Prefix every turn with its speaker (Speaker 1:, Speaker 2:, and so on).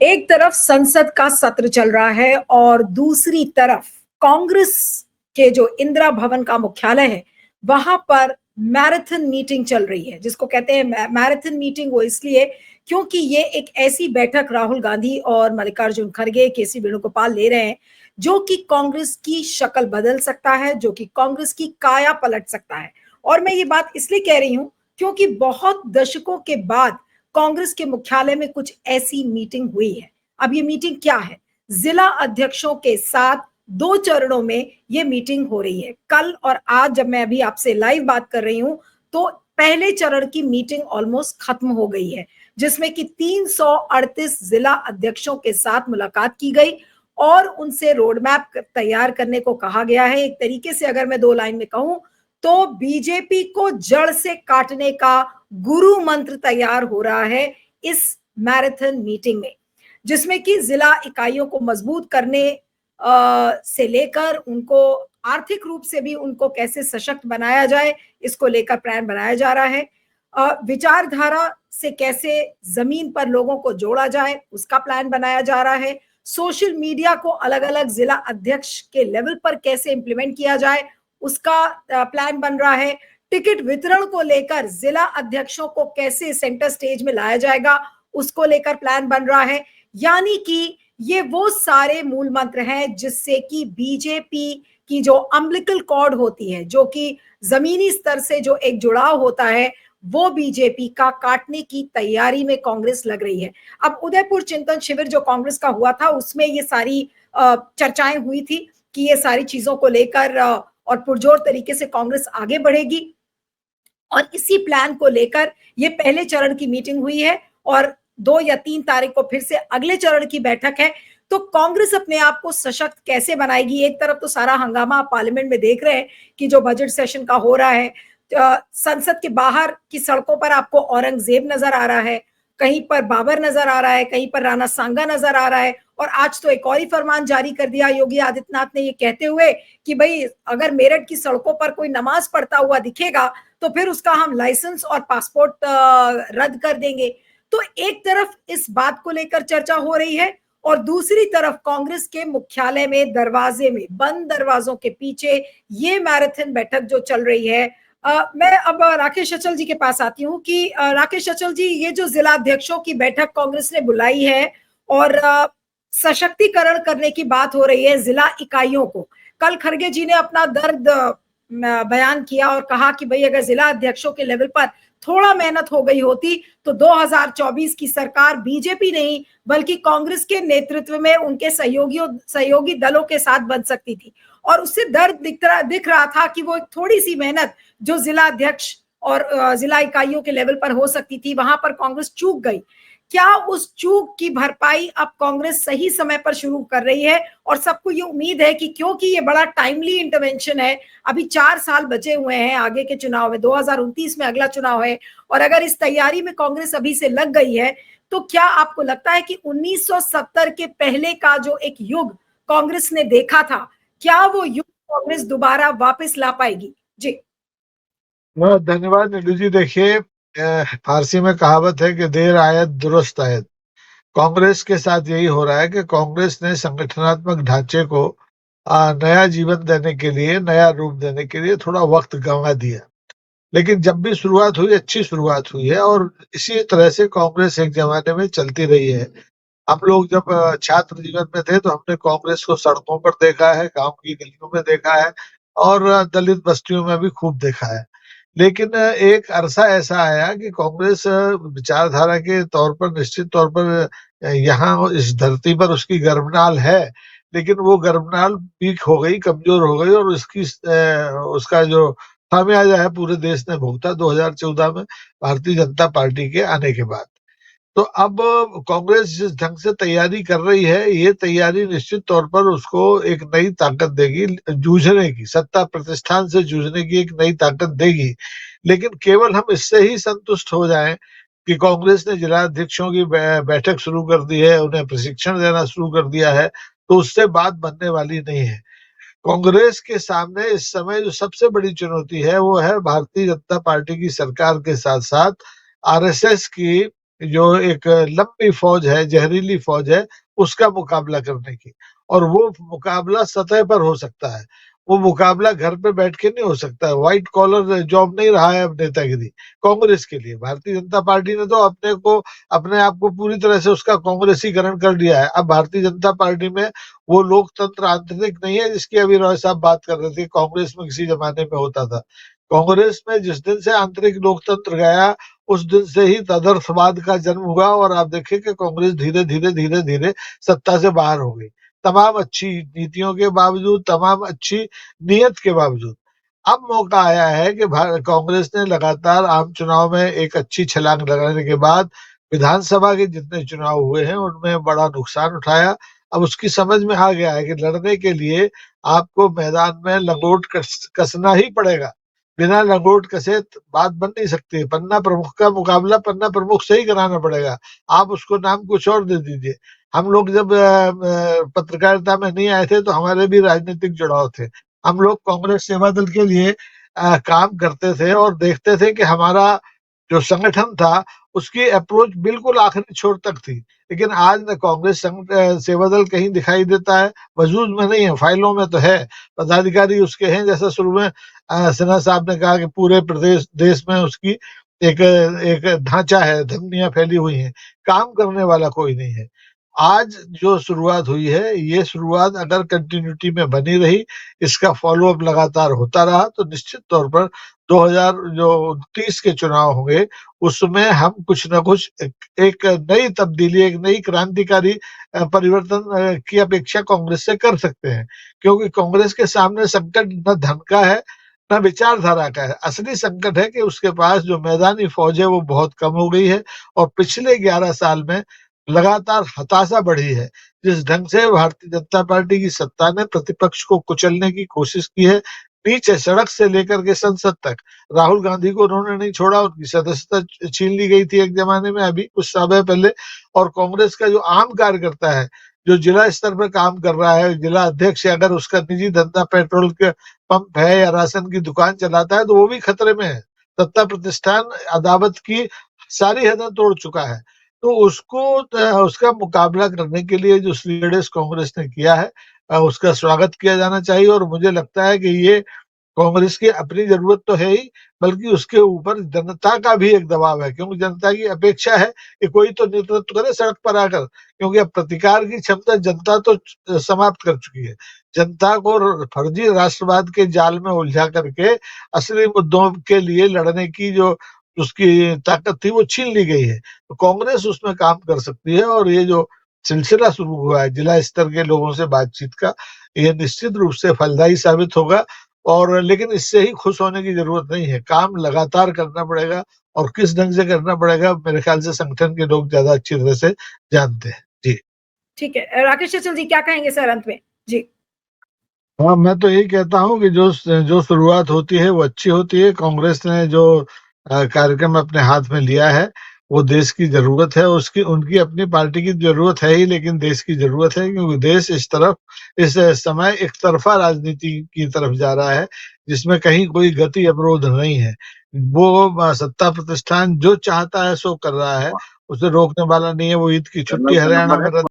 Speaker 1: एक तरफ संसद का सत्र चल रहा है और दूसरी तरफ कांग्रेस के जो इंदिरा भवन का मुख्यालय है वहां पर मैराथन मीटिंग चल रही है, जिसको कहते हैं मैराथन मीटिंग। वो इसलिए क्योंकि ये एक ऐसी बैठक राहुल गांधी और मल्लिकार्जुन खड़गे, केसी वेणुगोपाल ले रहे हैं जो कि कांग्रेस की शक्ल बदल सकता है, जो कि कांग्रेस की काया पलट सकता है। और मैं ये बात इसलिए कह रही हूं क्योंकि बहुत दशकों के बाद कांग्रेस के मुख्यालय में कुछ ऐसी मीटिंग हुई है। अब ये मीटिंग क्या है? जिला अध्यक्षों के साथ 2 चरणों में ये मीटिंग हो रही है। कल और आज जब मैं अभी आपसे लाइव बात कर रही हूं तो पहले चरण की मीटिंग ऑलमोस्ट खत्म हो गई है, जिसमें कि 338 जिला अध्यक्षों के साथ मुलाकात की गई और उनसे रोड मैप तैयार करने को कहा गया है। एक तरीके से अगर मैं 2 लाइन में कहूं तो बीजेपी को जड़ से काटने का गुरु मंत्र तैयार हो रहा है इस मैराथन मीटिंग में, जिसमें कि जिला इकाइयों को मजबूत करने से लेकर उनको आर्थिक रूप से भी उनको कैसे सशक्त बनाया जाए, इसको लेकर प्लान बनाया जा रहा है। विचारधारा से कैसे जमीन पर लोगों को जोड़ा जाए, उसका प्लान बनाया जा रहा है। सोशल मीडिया को अलग अलग जिला अध्यक्ष के लेवल पर कैसे इंप्लीमेंट किया जाए, उसका प्लान बन रहा है। टिकट वितरण को लेकर जिला अध्यक्षों को कैसे सेंटर स्टेज में लाया जाएगा, उसको लेकर प्लान बन रहा है। यानी कि ये वो सारे मूल मंत्र हैं जिससे कि बीजेपी की जो अम्बिलिकल कॉर्ड होती है, जो कि जमीनी स्तर से जो एक जुड़ाव होता है, वो बीजेपी का काटने की तैयारी में कांग्रेस लग रही है। अब उदयपुर चिंतन शिविर जो कांग्रेस का हुआ था उसमें ये सारी चर्चाएं हुई थी कि ये सारी चीजों को लेकर और पुरजोर तरीके से कांग्रेस आगे बढ़ेगी, और इसी प्लान को लेकर ये पहले चरण की मीटिंग हुई है और 2 या 3 तारीख को फिर से अगले चरण की बैठक है। तो कांग्रेस अपने आप को सशक्त कैसे बनाएगी? एक तरफ तो सारा हंगामा आप पार्लियामेंट में देख रहे हैं कि जो बजट सेशन का हो रहा है, संसद के बाहर की सड़कों पर आपको औरंगजेब नजर आ रहा है, कहीं पर बाबर नजर आ रहा है, कहीं पर राणा सांगा नजर आ रहा है, और आज तो एक और ही फरमान जारी कर दिया योगी आदित्यनाथ ने ये कहते हुए कि भाई अगर मेरठ की सड़कों पर कोई नमाज पढ़ता हुआ दिखेगा तो फिर उसका हम लाइसेंस और पासपोर्ट रद्द कर देंगे। तो एक तरफ इस बात को लेकर चर्चा हो रही है और दूसरी तरफ कांग्रेस के मुख्यालय में दरवाजे में बंद दरवाजों के पीछे ये मैराथन बैठक जो चल रही है। मैं अब राकेश अचल जी के पास आती हूँ कि राकेश अचल जी, ये जो जिला अध्यक्षों की बैठक कांग्रेस ने बुलाई है और सशक्तिकरण करने की बात हो रही है जिला इकाइयों को। कल खड़गे जी ने अपना दर्द बयान किया और कहा कि भाई अगर जिला अध्यक्षों के लेवल पर थोड़ा मेहनत हो गई होती तो 2024 की सरकार बीजेपी नहीं बल्कि कांग्रेस के नेतृत्व में उनके सहयोगी दलों के साथ बन सकती थी। और उससे दर्द दिख रहा था कि वो एक थोड़ी सी मेहनत जो जिला अध्यक्ष और जिला इकाइयों के लेवल पर हो सकती थी, वहां पर कांग्रेस चूक गई। क्या उस चूक की भरपाई अब कांग्रेस सही समय पर शुरू कर रही है? और सबको ये उम्मीद है कि क्योंकि ये बड़ा टाइमली इंटरवेंशन है, अभी 4 साल बचे हुए हैं आगे के चुनाव में, 2029 में अगला चुनाव है, और अगर इस तैयारी में कांग्रेस अभी से लग गई है तो क्या आपको लगता है कि 1970 के पहले का जो एक युग कांग्रेस ने देखा था, क्या वो युग कांग्रेस दोबारा वापस ला पाएगी? जी
Speaker 2: धन्यवाद नीलू जी। देखिए, फारसी में कहावत है कि देर आयत दुरुस्त आयत। कांग्रेस के साथ यही हो रहा है कि कांग्रेस ने संगठनात्मक ढांचे को नया जीवन देने के लिए, नया रूप देने के लिए थोड़ा वक्त गंवा दिया। लेकिन जब भी शुरुआत हुई, अच्छी शुरुआत हुई है और इसी तरह से कांग्रेस एक जमाने में चलती रही है। हम लोग जब छात्र जीवन में थे तो हमने कांग्रेस को सड़कों पर देखा है, गांव की गलियों में देखा है और दलित बस्तियों में भी खूब देखा है। लेकिन एक अरसा ऐसा आया कि कांग्रेस विचारधारा के तौर पर निश्चित तौर पर यहाँ इस धरती पर उसकी गर्भनाल है, लेकिन वो गर्भनाल वीक हो गई, कमजोर हो गई और उसका जो खामियाजा है पूरे देश ने भुगता 2014 में भारतीय जनता पार्टी के आने के बाद। तो अब कांग्रेस जिस ढंग से तैयारी कर रही है, ये तैयारी निश्चित तौर पर उसको एक नई ताकत देगी जूझने की, सत्ता प्रतिष्ठान से जूझने की एक नई ताकत देगी। लेकिन केवल हम इससे ही संतुष्ट हो जाएं कि कांग्रेस ने जिला अध्यक्षों की बैठक शुरू कर दी है, उन्हें प्रशिक्षण देना शुरू कर दिया है, तो उससे बात बनने वाली नहीं है। कांग्रेस के सामने इस समय जो सबसे बड़ी चुनौती है वो है भारतीय जनता पार्टी की सरकार के साथ साथ आरएसएस की जो एक लंबी फौज है, जहरीली फौज है, उसका मुकाबला करने की। और वो मुकाबला सतह पर हो सकता है, वो मुकाबला घर पे बैठ के नहीं हो सकता है। व्हाइट कॉलर जॉब नहीं रहा है अब नेतागिरी कांग्रेस के लिए। भारतीय जनता पार्टी ने तो अपने आप को पूरी तरह से उसका कांग्रेसीकरण कर दिया है। अब भारतीय जनता पार्टी में वो लोकतंत्र आंतरिक नहीं है जिसकी अभी रॉय साहब बात कर रहे थे, कांग्रेस में किसी जमाने में होता था। कांग्रेस में जिस दिन से आंतरिक लोकतंत्र गया, उस दिन से ही तदर्थवाद का जन्म हुआ। और आप देखिए कि कांग्रेस धीरे धीरे धीरे धीरे सत्ता से बाहर हो गई, तमाम अच्छी नीतियों के बावजूद, तमाम अच्छी नीयत के बावजूद। अब मौका आया है कि कांग्रेस ने लगातार आम चुनाव में एक अच्छी छलांग लगाने के बाद विधानसभा के जितने चुनाव हुए हैं उनमें बड़ा नुकसान उठाया। अब उसकी समझ में आ गया है कि लड़ने के लिए आपको मैदान में लंगोट कसना ही पड़ेगा। बिना लंगोट कसे बात बन नहीं सकती। पन्ना प्रमुख का मुकाबला पन्ना प्रमुख से ही कराना पड़ेगा। आप उसको नाम कुछ और दे दीजिए। हम लोग जब पत्रकारिता में नहीं आए थे तो हमारे भी राजनीतिक जुड़ाव थे। हम लोग कांग्रेस सेवा दल के लिए काम करते थे और देखते थे कि हमारा जो संगठन था उसकी अप्रोच बिल्कुल आखिरी छोर तक थी। लेकिन आज न कांग्रेस सेवा दल कहीं दिखाई देता है, वजूद में नहीं है, फाइलों में तो है, पदाधिकारी उसके हैं। जैसा शुरू में सिन्हा साहब ने कहा कि पूरे प्रदेश देश में उसकी एक एक ढांचा है, धमनियां फैली हुई हैं, काम करने वाला कोई नहीं है। आज जो शुरुआत हुई है, ये शुरुआत अगर कंटिन्यूटी में बनी रही, इसका फॉलो अप लगातार होता रहा, तो निश्चित तौर पर 2030 के चुनाव होंगे, उसमें हम कुछ न कुछ एक नई तब्दीली, एक नई क्रांतिकारी परिवर्तन की अपेक्षा कांग्रेस से कर सकते हैं। क्योंकि कांग्रेस के सामने संकट न धन का है, न विचारधारा का है। असली संकट है कि उसके पास जो मैदानी फौज है वो बहुत कम हो गई है। और पिछले 11 साल में लगातार हताशा बढ़ी है। जिस ढंग से भारतीय जनता पार्टी की सत्ता ने प्रतिपक्ष को कुचलने की कोशिश की है, नीचे सड़क से लेकर के संसद तक, राहुल गांधी को उन्होंने नहीं छोड़ा, उनकी सदस्यता छीन ली गई थी एक जमाने में, अभी कुछ समय पहले। और कांग्रेस का जो आम कार्यकर्ता है, जो जिला स्तर पर काम कर रहा है, जिला अध्यक्ष है, अगर उसका निजी धंधा पेट्रोल के पंप है या राशन की दुकान चलाता है तो वो भी खतरे में है। सत्ता प्रतिष्ठान अदावत की सारी हदें तोड़ चुका है। तो उसका मुकाबला करने के लिए जो श्रीगणेश कांग्रेस ने किया है, उसका स्वागत किया जाना चाहिए। और मुझे लगता है कि ये कांग्रेस की अपनी जरूरत तो है ही, बल्कि उसके ऊपर जनता का भी एक दबाव है। क्योंकि जनता की अपेक्षा है कि कोई तो नेतृत्व करे सड़क पर आकर। क्योंकि अब प्रतिकार की क्षमता जनता तो समाप्त कर चुकी है। जनता को फर्जी राष्ट्रवाद के जाल में उलझा करके असली मुद्दों के लिए लड़ने की जो उसकी ताकत थी वो छीन ली गई है। तो कांग्रेस उसमें काम कर सकती है। और ये जो सिलसिला शुरू हुआ है जिला स्तर के लोगों से बातचीत का, ये निश्चित रूप से फलदायी साबित होगा। और लेकिन इससे ही खुश होने की जरूरत नहीं है, काम लगातार करना पड़ेगा। और किस ढंग से करना पड़ेगा, मेरे ख्याल से संगठन के लोग ज्यादा अच्छी तरह से जानते हैं। जी
Speaker 1: ठीक है, राकेश चंचल जी क्या कहेंगे सर अंत में? जी
Speaker 2: हाँ, मैं तो यही कहता हूँ कि जो जो शुरुआत होती है वो अच्छी होती है। कांग्रेस ने जो कार्यक्रम अपने हाथ में लिया है वो देश की जरूरत है। उसकी उनकी अपनी पार्टी की जरूरत है ही, लेकिन देश की जरूरत है। क्योंकि देश इस समय एक तरफा राजनीति की तरफ जा रहा है, जिसमें कहीं कोई गति अवरोध नहीं है। वो सत्ता प्रतिष्ठान जो चाहता है सो कर रहा है, उसे रोकने वाला नहीं है। वो ईद की छुट्टी हरियाणा में